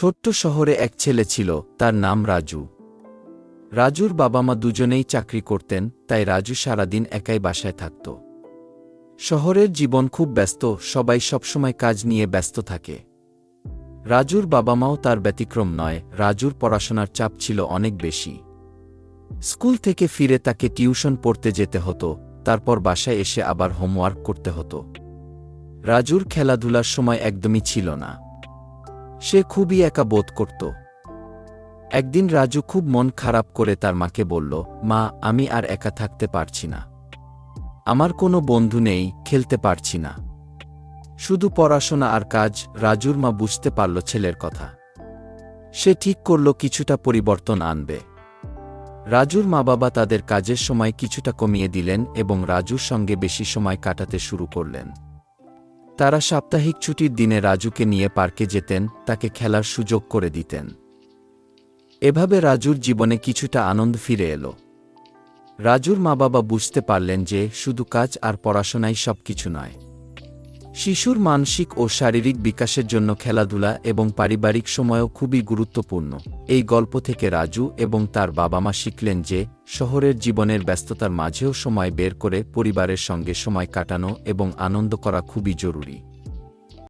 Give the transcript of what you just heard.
ছোট্ট শহরে এক ছেলে ছিল, তার নাম রাজু। রাজুর বাবা মা দুজনেই চাকরি করতেন, তাই রাজু সারাদিন একাই বাসায় থাকত। শহরের জীবন খুব ব্যস্ত, সবাই সবসময় কাজ নিয়ে ব্যস্ত থাকে। রাজুর বাবা মাও তার ব্যতিক্রম নয়, রাজুর পড়াশোনার চাপ ছিল অনেক বেশি। স্কুল থেকে ফিরে তাকে টিউশন পড়তে যেতে হতো, তারপর বাসায় এসে আবার হোমওয়ার্ক করতে হতো। রাজুর খেলাধুলার সময় একদমই ছিল না। সে খুবই একা বোধ করত। একদিন রাজু খুব মন খারাপ করে তার মাকে বলল, মা, আমি আর একা থাকতে পারছি না। আমার কোনো বন্ধু নেই, খেলতে পারছি না। শুধু পড়াশোনা আর কাজ। রাজুর মা বুঝতে পারল ছেলের কথা। সে ঠিক করল কিছুটা পরিবর্তন আনবে। রাজুর মা বাবা তাদের কাজের সময় কিছুটা কমিয়ে দিলেন এবং রাজুর সঙ্গে বেশি সময় কাটাতে শুরু করলেন। তারা সাপ্তাহিক ছুটির দিনে রাজুকে নিয়ে পার্কে যেতেন, তাকে খেলার সুযোগ করে দিতেন। এভাবে রাজুর জীবনে কিছুটা আনন্দ ফিরে এলো। রাজুর মা বাবা বুঝতে পারলেন যে শুধু কাজ আর পড়াশোনাই সবকিছু নয়। শিশুর মানসিক ও শারীরিক বিকাশের জন্য খেলাধুলা এবং পারিবারিক সময়ও খুবই গুরুত্বপূর্ণ। এই গল্প থেকে রাজু এবং তার বাবা মা শিখলেন যে শহরের জীবনের ব্যস্ততার মাঝেও সময় বের করে পরিবারের সঙ্গে সময় কাটানো এবং আনন্দ করা খুবই জরুরি।